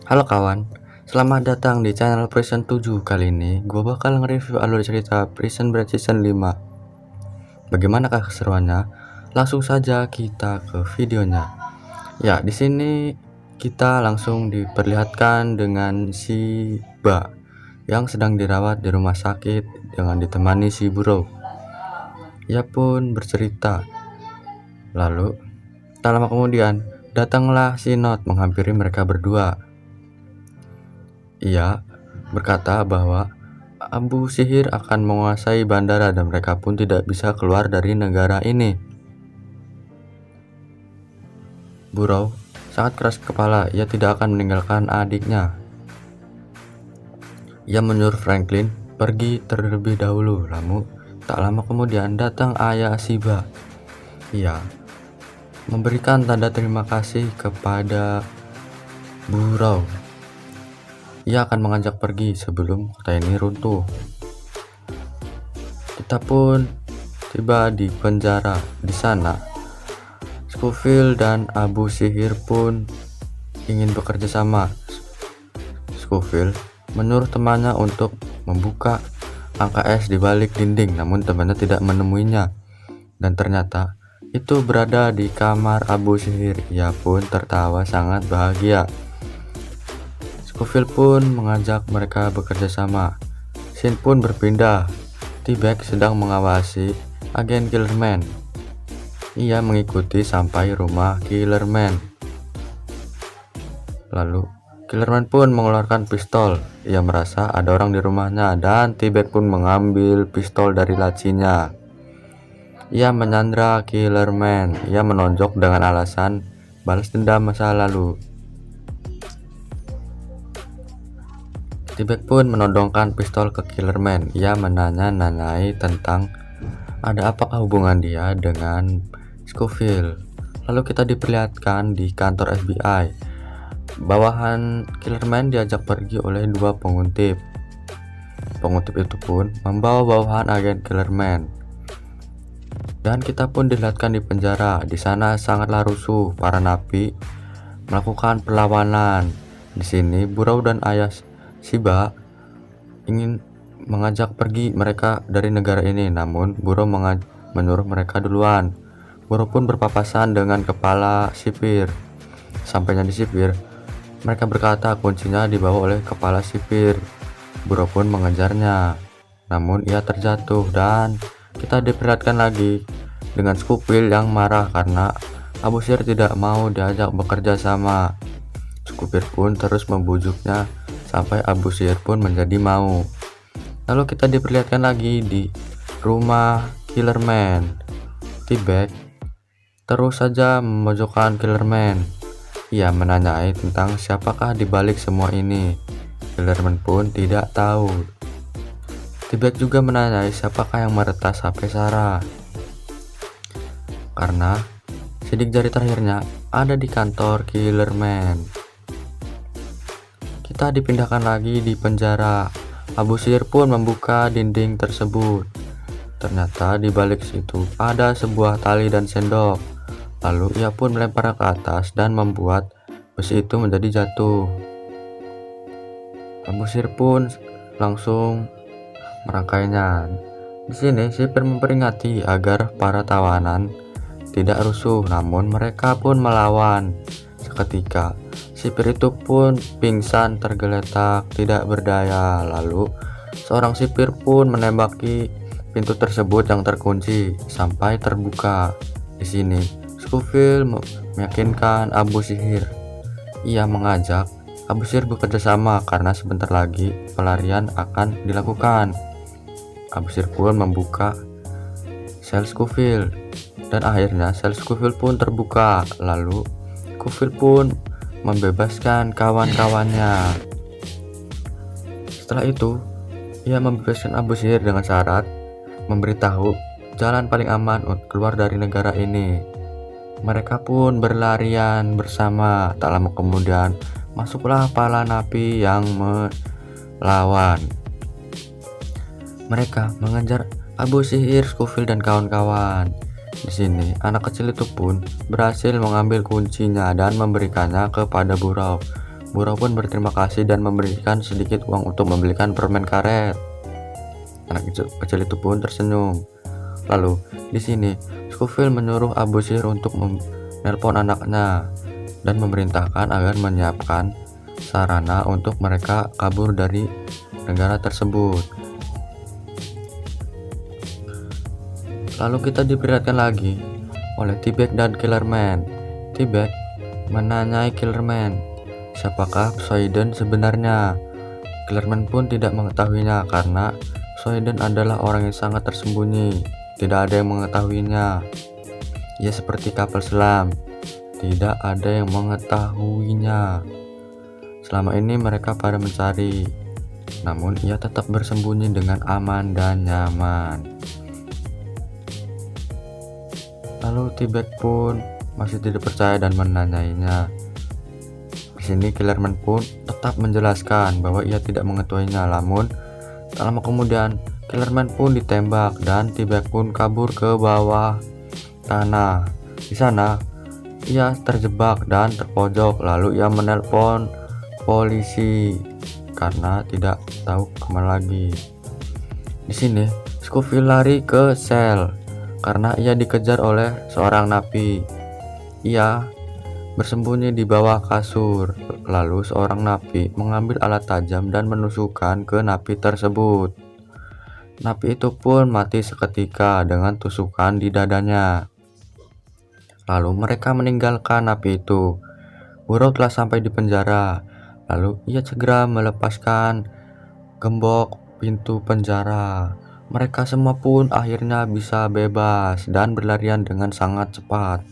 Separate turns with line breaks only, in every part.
Halo kawan, selamat datang di channel Prison 7. Kali ini gue bakal nge-review alur cerita Prison Break Season 5. Bagaimanakah keseruannya? Langsung saja kita ke videonya. Ya, di sini kita langsung diperlihatkan dengan si Ba yang sedang dirawat di rumah sakit dengan ditemani si Burrow. Ia pun bercerita. Lalu, tak lama kemudian, datanglah si Not menghampiri mereka berdua. Ia berkata bahwa Abu Sihir akan menguasai bandara dan mereka pun tidak bisa keluar dari negara ini. Burrow sangat keras kepala, ia tidak akan meninggalkan adiknya. Ia menyuruh Franklin pergi terlebih dahulu. Lalu tak lama kemudian datang ayah Siba. Ia memberikan tanda terima kasih kepada Burrow. Ia akan mengajak pergi sebelum kota ini runtuh. Kita pun tiba di penjara. Di sana, Scofield dan Abu Sihir pun ingin bekerja sama. Scofield menyuruh temannya untuk membuka angka es di balik dinding, namun temannya tidak menemuinya. Dan ternyata itu berada di kamar Abu Sihir. Ia pun tertawa sangat bahagia. Scofield pun mengajak mereka bekerja sama. Scene pun berpindah. T-Bag sedang mengawasi agen Killerman. Ia mengikuti sampai rumah Killerman. Lalu Killerman pun mengeluarkan pistol. Ia merasa ada orang di rumahnya dan T-Bag pun mengambil pistol dari lacinya. Ia menyandra Killerman. Ia menonjok dengan alasan balas dendam masa lalu. T-Bag pun menodongkan pistol ke Killerman. Ia menanya-nanyai tentang ada apakah hubungan dia dengan Scofield. Lalu kita diperlihatkan di kantor FBI. Bawahan Killerman diajak pergi oleh dua penguntip. Penguntip itu pun membawa bawahan agen Killerman. Dan kita pun dilihatkan di penjara. Di sana sangatlah rusuh. Para napi melakukan perlawanan. Di sini Burrow dan ayah Siba ingin mengajak pergi mereka dari negara ini, namun Burrow menyuruh mereka duluan. Burrow pun berpapasan dengan kepala sipir. Sampainya di sipir, mereka berkata kuncinya dibawa oleh kepala sipir. Burrow pun mengejarnya, namun ia terjatuh dan kita diperlihatkan lagi dengan Scofield yang marah karena Abu Sihir tidak mau diajak bekerja sama. Scofield pun terus membujuknya sampai Abu Sihir pun menjadi mau. Lalu kita diperlihatkan lagi di rumah Killerman. T-Bag terus saja memojokkan Killerman. Ia menanyai tentang siapakah di balik semua ini. Killerman pun tidak tahu. T-Bag juga menanyai siapakah yang meretas HP Sarah. Karena sidik jari terakhirnya ada di kantor Killerman. Kita dipindahkan lagi di penjara. Abu Sihir pun membuka dinding tersebut. Ternyata di balik situ ada sebuah tali dan sendok. Lalu ia pun melempar ke atas dan membuat besi itu menjadi jatuh. Abu Sihir pun langsung merangkainya. Di sini sipir memperingati agar para tawanan tidak rusuh, namun mereka pun melawan. Seketika sipir itu pun pingsan tergeletak tidak berdaya. Lalu seorang sipir pun menembaki pintu tersebut yang terkunci sampai terbuka. Di sini Scofield meyakinkan Abu Sihir. Ia mengajak Abu Sihir bekerja sama karena sebentar lagi pelarian akan dilakukan. Abu Sihir pun membuka sel Scofield dan akhirnya sel Scofield pun terbuka. Lalu Scofield pun membebaskan kawan-kawannya. Setelah itu, ia membebaskan Abu Sihir dengan syarat memberitahu jalan paling aman untuk keluar dari negara ini. Mereka pun berlarian bersama. Tak lama kemudian, masuklah para napi yang melawan. Mereka mengejar Abu Sihir, Scofield dan kawan-kawan. Di sini, anak kecil itu pun berhasil mengambil kuncinya dan memberikannya kepada Burrow. Buro pun berterima kasih dan memberikan sedikit uang untuk membelikan permen karet. Anak kecil itu pun tersenyum. Lalu di sini Scofield menyuruh Abu Sihir untuk menelpon anaknya dan memerintahkan agar menyiapkan sarana untuk mereka kabur dari negara tersebut. Lalu kita diperlihatkan lagi oleh T-Bag dan Killerman. T-Bag menanyai Killerman, siapakah Poseidon sebenarnya? Killerman pun tidak mengetahuinya karena Poseidon adalah orang yang sangat tersembunyi. Tidak ada yang mengetahuinya. Ia seperti kapal selam. Tidak ada yang mengetahuinya. Selama ini mereka pada mencari, namun ia tetap bersembunyi dengan aman dan nyaman. Lalu T-Bag pun masih tidak percaya dan menanyainya. Di sini Killerman pun tetap menjelaskan bahwa ia tidak mengetahuinya. Namun tak lama kemudian Killerman pun ditembak dan T-Bag pun kabur ke bawah tanah. Di sana ia terjebak dan terpojok. Lalu ia menelpon polisi karena tidak tahu kemana lagi. Di sini Scofield lari ke sel karena ia dikejar oleh seorang napi. Ia bersembunyi di bawah kasur. Lalu seorang napi mengambil alat tajam dan menusukkan ke napi tersebut. Napi itu pun mati seketika dengan tusukan di dadanya. Lalu mereka meninggalkan napi itu. Buro telah sampai di penjara. Lalu ia segera melepaskan gembok pintu penjara. Mereka semua pun akhirnya bisa bebas dan berlarian dengan sangat cepat.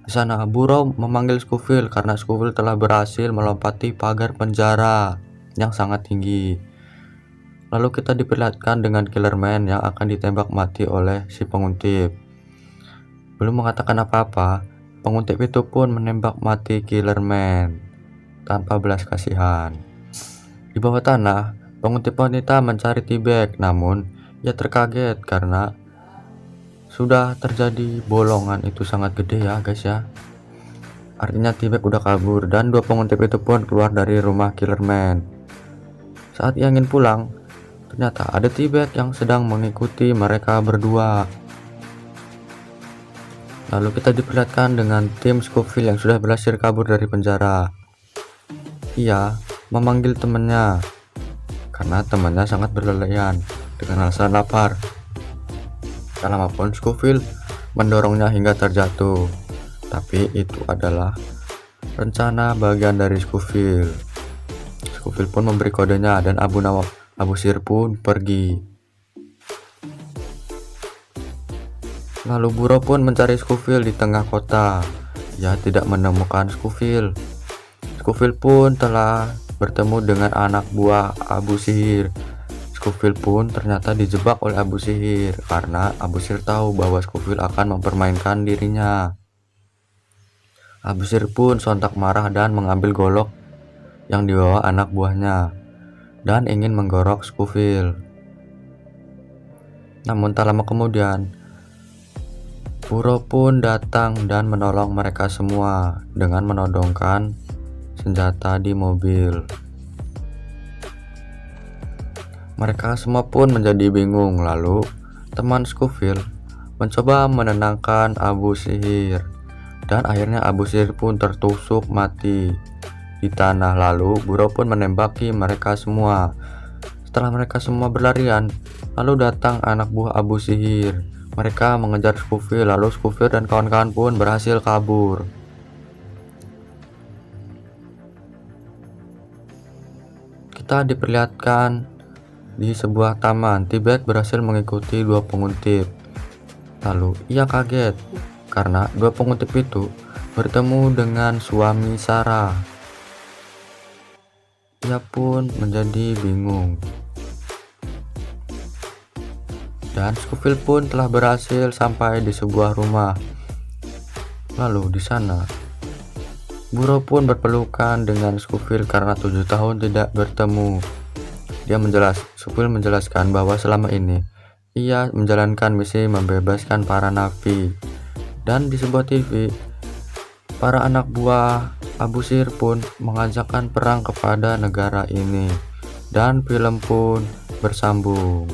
Di sana Buro memanggil Scofield karena Scofield telah berhasil melompati pagar penjara yang sangat tinggi. Lalu kita diperlihatkan dengan Killerman yang akan ditembak mati oleh si penguntip. Belum mengatakan apa-apa, penguntip itu pun menembak mati Killerman tanpa belas kasihan. Di bawah tanah, penguntip wanita mencari T-Bag, namun ia terkaget karena sudah terjadi bolongan itu sangat gede ya guys ya. Artinya T-Bag udah kabur dan dua penguntip itu pun keluar dari rumah Killerman. Saat ia ingin pulang, ternyata ada T-Bag yang sedang mengikuti mereka berdua. Lalu kita diperlihatkan dengan tim Scofield yang sudah berhasil kabur dari penjara. Ia memanggil temannya karena temannya sangat berlelehan dengan alasan lapar. Tak lama pun Scofield mendorongnya hingga terjatuh. Tapi itu adalah rencana bagian dari Scofield. Scofield pun memberi kodenya dan Abu Sihir pun pergi. Lalu Buro pun mencari Scofield di tengah kota. Ia tidak menemukan Scofield. Scofield pun telah bertemu dengan anak buah Abu Sihir. Scofield pun ternyata dijebak oleh Abu Sihir karena Abu Sihir tahu bahwa Scofield akan mempermainkan dirinya. Abu Sihir pun sontak marah dan mengambil golok yang dibawa anak buahnya dan ingin menggorok Scofield. Namun tak lama kemudian Buro pun datang dan menolong mereka semua dengan menodongkan senjata di mobil. Mereka semua pun menjadi bingung. Lalu teman Scofield mencoba menenangkan Abu Sihir dan akhirnya Abu Sihir pun tertusuk mati di tanah. Lalu Buro pun menembaki mereka semua. Setelah mereka semua berlarian, lalu datang anak buah Abu Sihir. Mereka mengejar Scofield. Lalu Scofield dan kawan-kawan pun berhasil kabur. Kita diperlihatkan di sebuah taman. T-Bag berhasil mengikuti dua penguntip. Lalu ia kaget karena dua penguntip itu bertemu dengan suami Sarah. Ia pun menjadi bingung. Dan Scofield pun telah berhasil sampai di sebuah rumah. Lalu di sana Buro pun berpelukan dengan Scofield karena 7 tahun tidak bertemu. Scofield menjelaskan bahwa selama ini ia menjalankan misi membebaskan para napi. Dan di sebuah TV, para anak buah Abu Sir pun mengajakkan perang kepada negara ini, dan film pun bersambung.